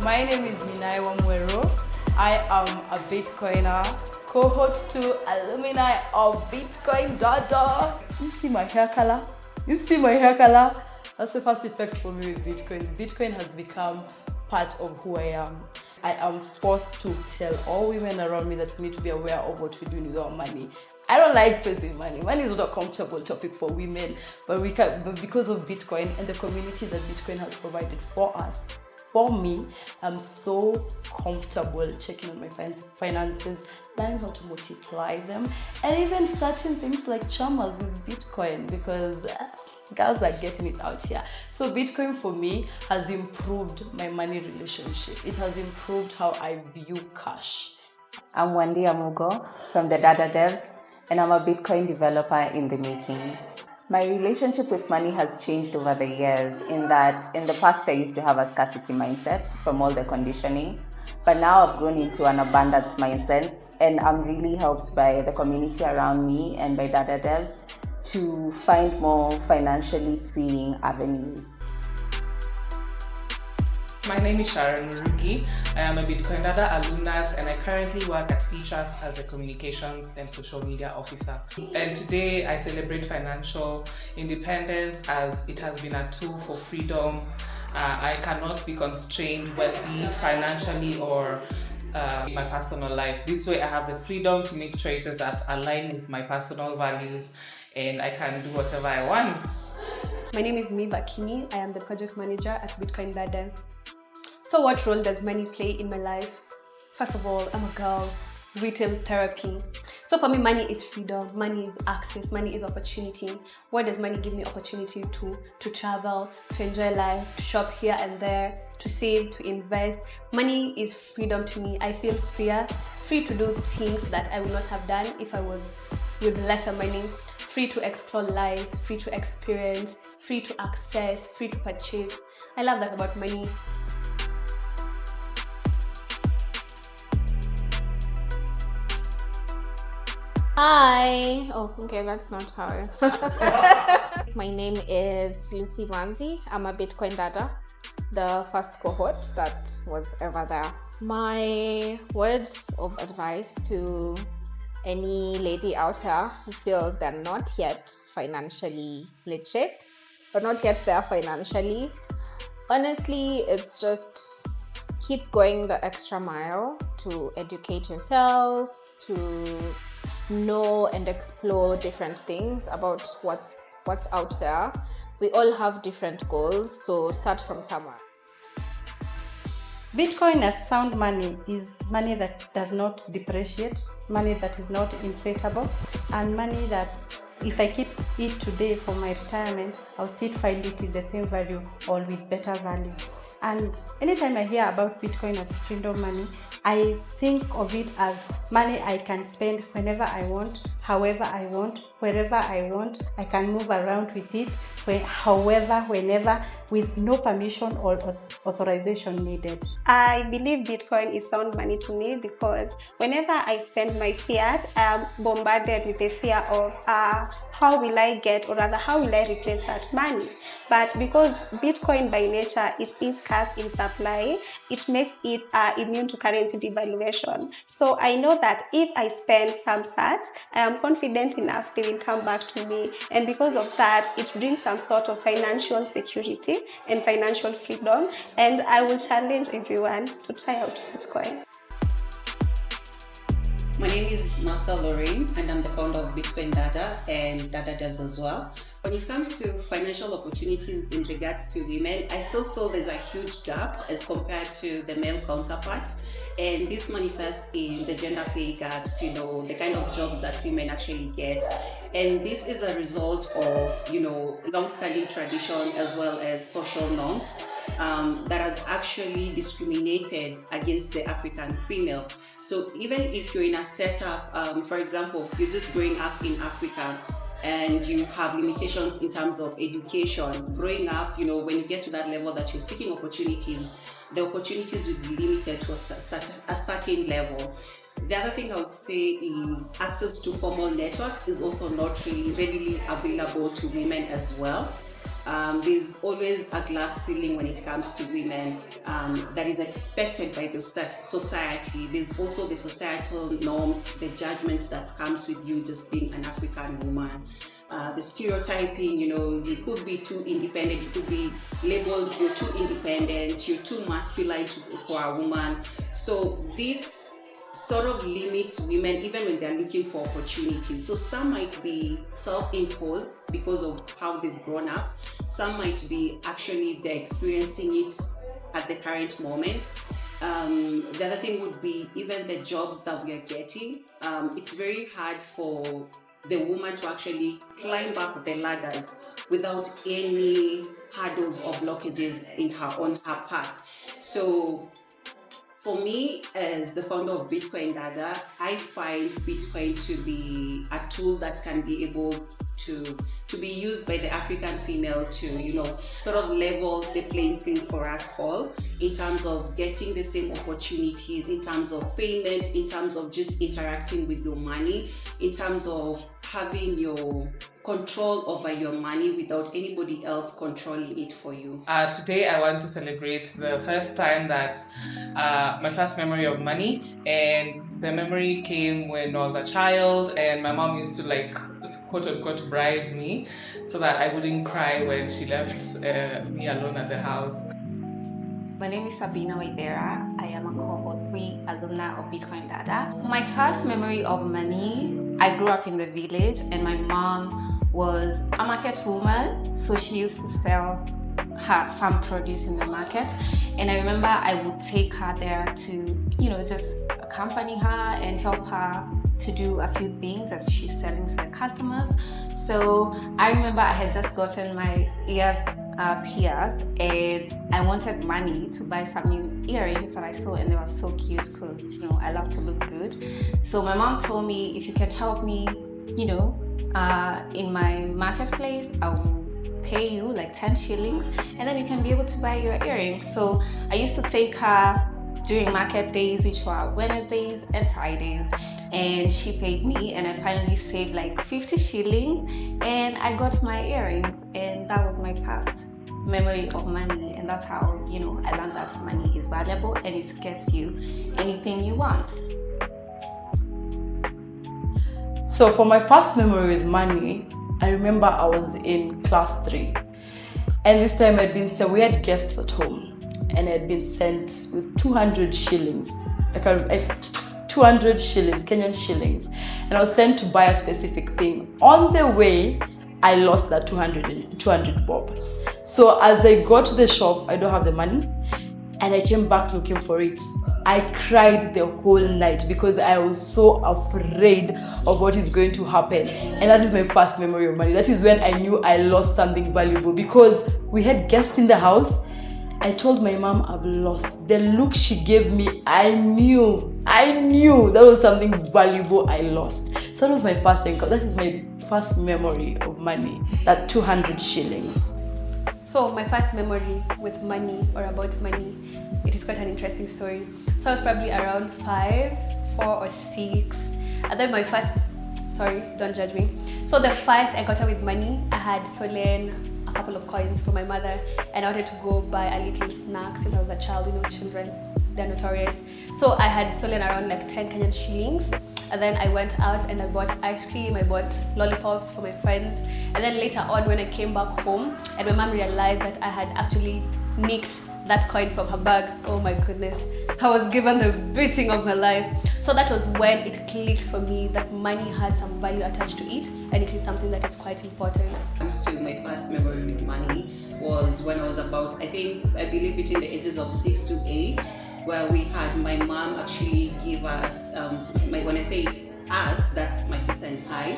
My name is Minai Wamwero. I am a Bitcoiner, cohort to alumni of Bitcoin Dada. You see my hair color? That's the first effect for me with Bitcoin. Bitcoin has become part of who I am. I am forced to tell all women around me that we need to be aware of what we're doing with our money. I don't like facing money. Money is not a comfortable topic for women, but because of Bitcoin and the community that Bitcoin has provided for us, for me, I'm so comfortable checking on my finances, learning how to multiply them, and even starting things like chamas with Bitcoin because girls are getting it out here. So Bitcoin for me has improved my money relationship. It has improved how I view cash. I'm Wendy Amugo from the Dada Devs, and I'm a Bitcoin developer in the making. My relationship with money has changed over the years in that in the past I used to have a scarcity mindset from all the conditioning, but now I've grown into an abundance mindset, and I'm really helped by the community around me and by Dada Devs to find more financially freeing avenues. My name is Sharon Murugi. I am a Bitcoin Dada alumnus and I currently work at eTrust as a communications and social media officer. And today I celebrate financial independence as it has been a tool for freedom. I cannot be constrained, be it financially or my personal life. This way I have the freedom to make choices that align with my personal values and I can do whatever I want. My name is Mi Bakini. I am the project manager at Bitcoin Dada. So what role does money play in my life? First of all, I'm a girl, retail therapy. So for me, money is freedom, money is access, money is opportunity. What does money give me? Opportunity to travel, to enjoy life, to shop here and there, to save, to invest. Money is freedom to me. I feel free to do things that I would not have done if I was with lesser money. Free to explore life, free to experience, free to access, free to purchase. I love that about money. Hi. Oh, okay, that's not how. My name is Lucy Manzi. I'm a Bitcoin Dada, the first cohort that was ever there. My words of advice to any lady out there who feels they're not yet financially literate or not yet there financially, honestly, it's just keep going the extra mile to educate yourself, to know and explore different things about what's out there. We all have different goals, so start from somewhere. Bitcoin as sound money is money that does not depreciate, money that is not inflatable, and money that if I keep it today for my retirement, I'll still find it in the same value or with better value. And anytime I hear about Bitcoin as freedom money, I think of it as money I can spend whenever I want, however I want, wherever I want. I can move around with it, however, whenever, with no permission or authorization needed. I believe Bitcoin is sound money to me because whenever I spend my fiat, I am bombarded with the fear of how will I get, or rather how will I replace that money. But because Bitcoin by nature is scarce in supply, it makes it immune to currency devaluation. So I know that if I spend some sats, I am confident enough they will come back to me. And because of that, it brings some sort of financial security and financial freedom. And I will challenge everyone to try out Bitcoin. My name is Marcel Lorraine and I'm the founder of Bitcoin Dada and Dada Devs as well. When it comes to financial opportunities in regards to women, I still feel there's a huge gap as compared to the male counterparts. And this manifests in the gender pay gaps, the kind of jobs that women actually get. And this is a result of, long-standing tradition as well as social norms that has actually discriminated against the African female. So even if you're in a setup, for example, you're just growing up in Africa, and you have limitations in terms of education. Growing up, when you get to that level that you're seeking opportunities, the opportunities will be limited to a certain level. The other thing I would say is access to formal networks is also not really readily available to women as well. There's always a glass ceiling when it comes to women that is expected by the society. There's also the societal norms, the judgments that comes with you just being an African woman. The stereotyping, you could be too independent, you could be labeled you're too independent, you're too masculine for a woman. So this sort of limits women even when they're looking for opportunities. So some might be self-imposed because of how they've grown up. Some might be actually they're experiencing it at the current moment. The other thing would be even the jobs that we are getting. It's very hard for the woman to actually climb up the ladders without any hurdles or blockages on her path. So for me, as the founder of Bitcoin Dada, I find Bitcoin to be a tool that can be able to be used by the African female to, sort of level the playing field for us all in terms of getting the same opportunities, in terms of payment, in terms of just interacting with your money, in terms of having your control over your money without anybody else controlling it for you. Today I want to celebrate the first time that my first memory of money, and the memory came when I was a child and my mom used to quote unquote bribe me so that I wouldn't cry when she left me alone at the house. My name is Sabina Waidera. I am a cohort 3 alumna of Bitcoin Dada. My first memory of money, I grew up in the village and my mom was a market woman, so she used to sell her farm produce in the market, and I remember I would take her there to just accompany her and help her to do a few things as she's selling to the customers. So I remember I had just gotten my ears pierced and I wanted money to buy some new earrings that I saw, and they were so cute because I love to look good. So my mom told me, if you can help me in my marketplace, I will pay you like 10 shillings and then you can be able to buy your earrings. So I used to take her during market days, which were Wednesdays and Fridays, and she paid me, and I finally saved like 50 shillings and I got my earrings, and that was my past memory of money. And that's how I learned that money is valuable and it gets you anything you want. So for my first memory with money, I remember I was in class 3, and this time we had guests at home, and I had been sent with 200 shillings, 200 shillings, Kenyan shillings, and I was sent to buy a specific thing. On the way, I lost that 200 bob. So as I got to the shop, I don't have the money, and I came back looking for it. I cried the whole night because I was so afraid of what is going to happen. And that is my first memory of money. That is when I knew I lost something valuable, because we had guests in the house. I told my mom I've lost. The look she gave me, I knew that was something valuable I lost. So that was my first income. That is my first memory of money, that 200 shillings. So my first memory with money or about money, it is quite an interesting story. So I was probably around 5, 4 or 6. And then don't judge me. So the first encounter with money, I had stolen a couple of coins from my mother, and I wanted to go buy a little snack since I was a child. Children, they're notorious. So I had stolen around like 10 Kenyan shillings. And then I went out and I bought ice cream, I bought lollipops for my friends. And then later on, when I came back home and my mom realized that I had actually nicked that coin from her bag, oh my goodness, I was given the beating of my life. So that was when it clicked for me that money has some value attached to it, and it is something that is quite important. Comes to my first memory with money was when I was about, I believe between the ages of 6 to 8, where we had my mom actually give us, when I say us, that's my sister and I,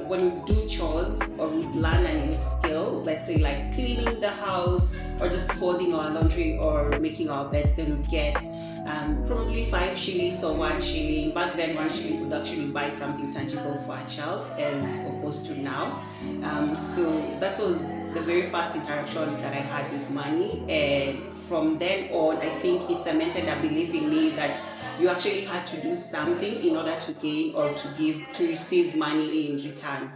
when we do chores or we learn a new skill, let's say like cleaning the house or just folding our laundry or making our beds, then we get probably 5 shillings or 1 shilling. Back then 1 shilling would actually buy something tangible for a child as opposed to now. So that was the very first interaction that I had with money, and from then on I think it cemented a belief in me that you actually had to do something in order to gain or to receive money in return.